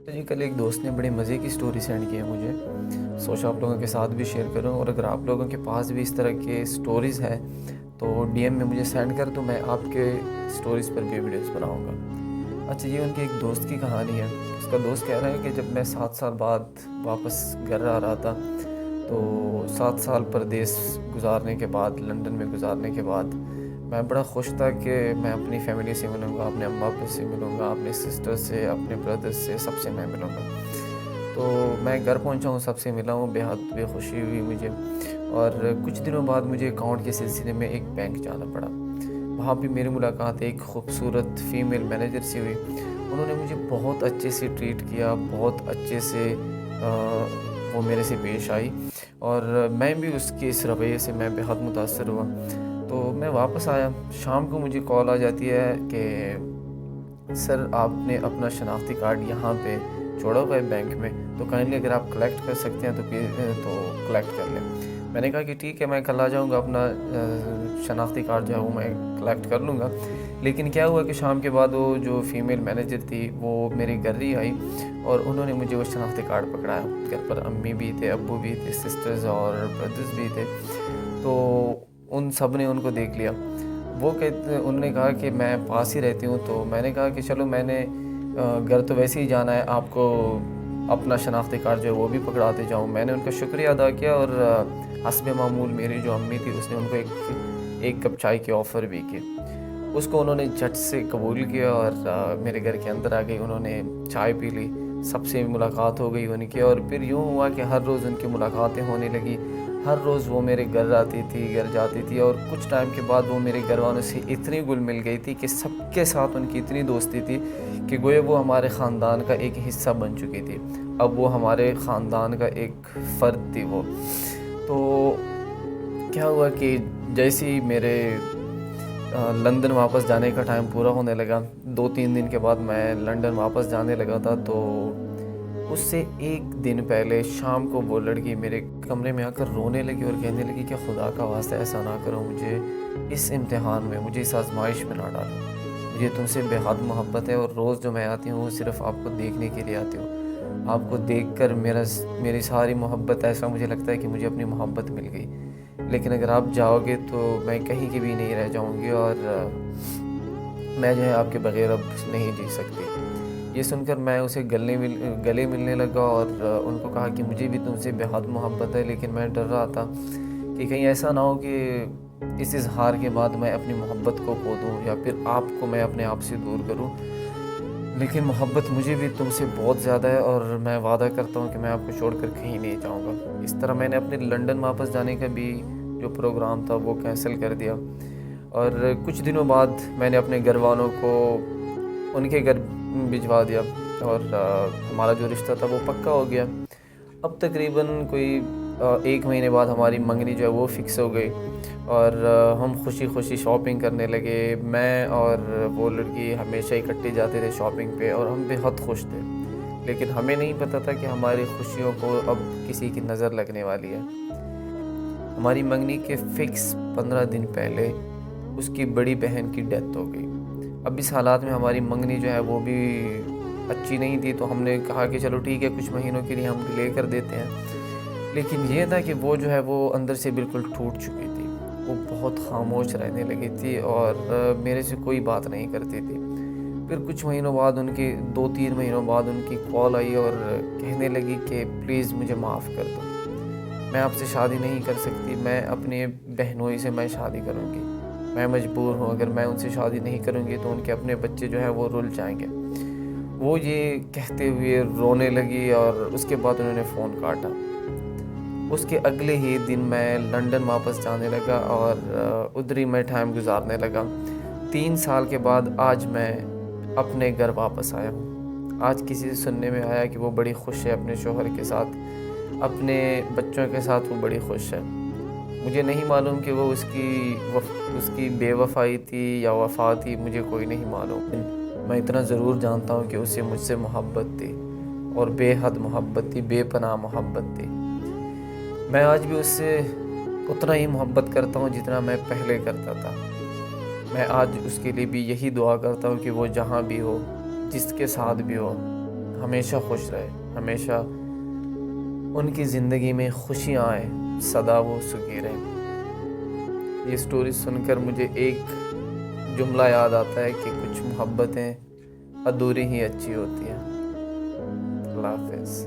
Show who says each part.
Speaker 1: جی کل ایک دوست نے بڑی مزے کی سٹوری سینڈ کی ہے مجھے، سوچا آپ لوگوں کے ساتھ بھی شیئر کروں، اور اگر آپ لوگوں کے پاس بھی اس طرح کے سٹوریز ہیں تو ڈی ایم میں مجھے سینڈ کر دو، میں آپ کے سٹوریز پر بھی ویڈیوز بناؤں گا۔ اچھا، یہ ان کے ایک دوست کی کہانی ہے۔ اس کا دوست کہہ رہا ہے کہ جب میں 7 سال بعد واپس گھر آ رہا تھا تو 7 سال پردیس گزارنے کے بعد، لندن میں گزارنے کے بعد میں بڑا خوش تھا کہ میں اپنی فیملی سے ملوں گا، اپنے اماں ابا سے ملوں گا، اپنے سسٹر سے، اپنے بردر سے، سب سے میں ملوں گا۔ تو میں گھر پہنچا ہوں، سب سے ملا ہوں، بے خوشی ہوئی مجھے۔ اور کچھ دنوں بعد مجھے اکاؤنٹ کے سلسلے میں ایک بینک جانا پڑا۔ وہاں بھی میری ملاقات ایک خوبصورت فیمیل مینیجر سے ہوئی۔ انہوں نے مجھے بہت اچھے سے ٹریٹ کیا، بہت اچھے سے وہ میرے سے پیش آئی، اور میں بھی اس کے اس رویے سے میں بے حد متاثر ہوا۔ تو میں واپس آیا، شام کو مجھے کال آ جاتی ہے کہ سر آپ نے اپنا شناختی کارڈ یہاں پہ چھوڑا ہوا ہے بینک میں، تو کائنڈلی اگر آپ کلیکٹ کر سکتے ہیں تو کلیکٹ کر لیں۔ میں نے کہا کہ ٹھیک ہے، میں کل آ جاؤں گا، اپنا شناختی کارڈ جو ہے وہ میں کلیکٹ کر لوں گا۔ لیکن کیا ہوا کہ شام کے بعد وہ جو فیمیل مینیجر تھی وہ میرے گھر ہی آئی، اور انہوں نے مجھے وہ شناختی کارڈ پکڑایا۔ گھر پر امی بھی تھے، ابو بھی تھے، سسٹرز اور بردرز بھی تھے، تو ان سب نے ان کو دیکھ لیا۔ انہوں نے کہا کہ میں پاس ہی رہتی ہوں، تو میں نے کہا کہ چلو، میں نے گھر تو ویسے ہی جانا ہے، آپ کو اپنا شناختی کارڈ جو ہے وہ بھی پکڑاتے جاؤں۔ میں نے ان کا شکریہ ادا کیا، اور حسب معمول میری جو امی تھی اس نے ان کو ایک کپ چائے کی آفر بھی کی۔ اس کو انہوں نے جھٹ سے قبول کیا، اور میرے گھر کے اندر آ گئی، انہوں نے چائے پی لی، سب سے ملاقات ہو گئی ان کی، اور پھر یوں ہوا کہ ہر روز ان کی ملاقاتیں ہونے لگی۔ ہر روز وہ میرے گھر آتی تھی، گھر جاتی تھی، اور کچھ ٹائم کے بعد وہ میرے گھر والوں سے اتنی گل مل گئی تھی کہ سب کے ساتھ ان کی اتنی دوستی تھی کہ گویا وہ ہمارے خاندان کا ایک حصہ بن چکی تھی۔ اب وہ ہمارے خاندان کا ایک فرد تھی وہ۔ تو کیا ہوا کہ جیسے ہی میرے لندن واپس جانے کا ٹائم پورا ہونے لگا، 2-3 دن کے بعد میں لندن واپس جانے لگا تھا، تو اس سے ایک دن پہلے شام کو وہ لڑکی میرے کمرے میں آ کر رونے لگی اور کہنے لگی کہ خدا کا واسطہ ایسا نہ کرو، مجھے اس امتحان میں، مجھے اس آزمائش میں نہ ڈالو، مجھے تم سے بے حد محبت ہے، اور روز جو میں آتی ہوں صرف آپ کو دیکھنے کے لیے آتی ہوں۔ آپ کو دیکھ کر میری ساری محبت، ایسا مجھے لگتا ہے کہ مجھے اپنی محبت مل گئی، لیکن اگر آپ جاؤ گے تو میں کہیں کی بھی نہیں رہ جاؤں گی، اور میں جو ہے آپ کے بغیر اب نہیں جی سکتی۔ یہ سن کر میں اسے گلے ملنے لگا، اور ان کو کہا کہ مجھے بھی تم سے بے حد محبت ہے، لیکن میں ڈر رہا تھا کہ کہیں ایسا نہ ہو کہ اس اظہار کے بعد میں اپنی محبت کو کھو دوں، یا پھر آپ کو میں اپنے آپ سے دور کروں۔ لیکن محبت مجھے بھی تم سے بہت زیادہ ہے، اور میں وعدہ کرتا ہوں کہ میں آپ کو چھوڑ کر کہیں نہیں جاؤں گا۔ اس طرح میں نے اپنے لندن واپس جانے کا بھی جو پروگرام تھا وہ کینسل کر دیا، اور کچھ دنوں بعد میں نے اپنے گھر والوں کو ان کے گھر بھجوا دیا، اور ہمارا جو رشتہ تھا وہ پکا ہو گیا۔ اب تقریباً کوئی 1 مہینے بعد ہماری منگنی جو ہے وہ فکس ہو گئی، اور ہم خوشی خوشی شاپنگ کرنے لگے۔ میں اور وہ لڑکی ہمیشہ اکٹھے جاتے تھے شاپنگ پہ، اور ہم بے حد خوش تھے، لیکن ہمیں نہیں پتہ تھا کہ ہماری خوشیوں کو اب کسی کی نظر لگنے والی ہے۔ ہماری منگنی کے فکس 15 دن پہلے اس کی بڑی بہن کی ڈیتھ ہو گئی۔ اب اس حالات میں ہماری منگنی جو ہے وہ بھی اچھی نہیں تھی، تو ہم نے کہا کہ چلو ٹھیک ہے، کچھ مہینوں کے لیے ہم ڈیلے کر دیتے ہیں۔ لیکن یہ تھا کہ وہ جو ہے وہ اندر سے بالکل ٹوٹ چکی تھی، وہ بہت خاموش رہنے لگی تھی، اور میرے سے کوئی بات نہیں کرتی تھی۔ پھر کچھ مہینوں بعد 2-3 مہینوں بعد ان کی کال آئی، اور کہنے لگی کہ پلیز مجھے معاف کر دو، میں آپ سے شادی نہیں کر سکتی، میں اپنے بہنوئی سے میں شادی کروں گی، میں مجبور ہوں، اگر میں ان سے شادی نہیں کروں گی تو ان کے اپنے بچے جو ہیں وہ رل جائیں گے۔ وہ یہ کہتے ہوئے رونے لگی، اور اس کے بعد انہوں نے فون کاٹا۔ اس کے اگلے ہی دن میں لندن واپس جانے لگا، اور ادھر ہی میں ٹائم گزارنے لگا۔ 3 سال کے بعد آج میں اپنے گھر واپس آیا ہوں۔ آج کسی سے سننے میں آیا کہ وہ بڑی خوش ہے اپنے شوہر کے ساتھ، اپنے بچوں کے ساتھ وہ بڑی خوش ہے۔ مجھے نہیں معلوم کہ وہ اس کی بے وفائی تھی یا وفا تھی، مجھے کوئی نہیں معلوم۔ میں اتنا ضرور جانتا ہوں کہ اسے مجھ سے محبت تھی، اور بے حد محبت تھی، بے پناہ محبت تھی۔ میں آج بھی اس سے اتنا ہی محبت کرتا ہوں جتنا میں پہلے کرتا تھا۔ میں آج اس کے لیے بھی یہی دعا کرتا ہوں کہ وہ جہاں بھی ہو، جس کے ساتھ بھی ہو، ہمیشہ خوش رہے، ہمیشہ ان کی زندگی میں خوشیاں آئیں، سدا وہ سکھی رہے۔ یہ سٹوری سن کر مجھے ایک جملہ یاد آتا ہے کہ کچھ محبتیں ادھوری ہی اچھی ہوتی ہیں۔ اللہ حافظ۔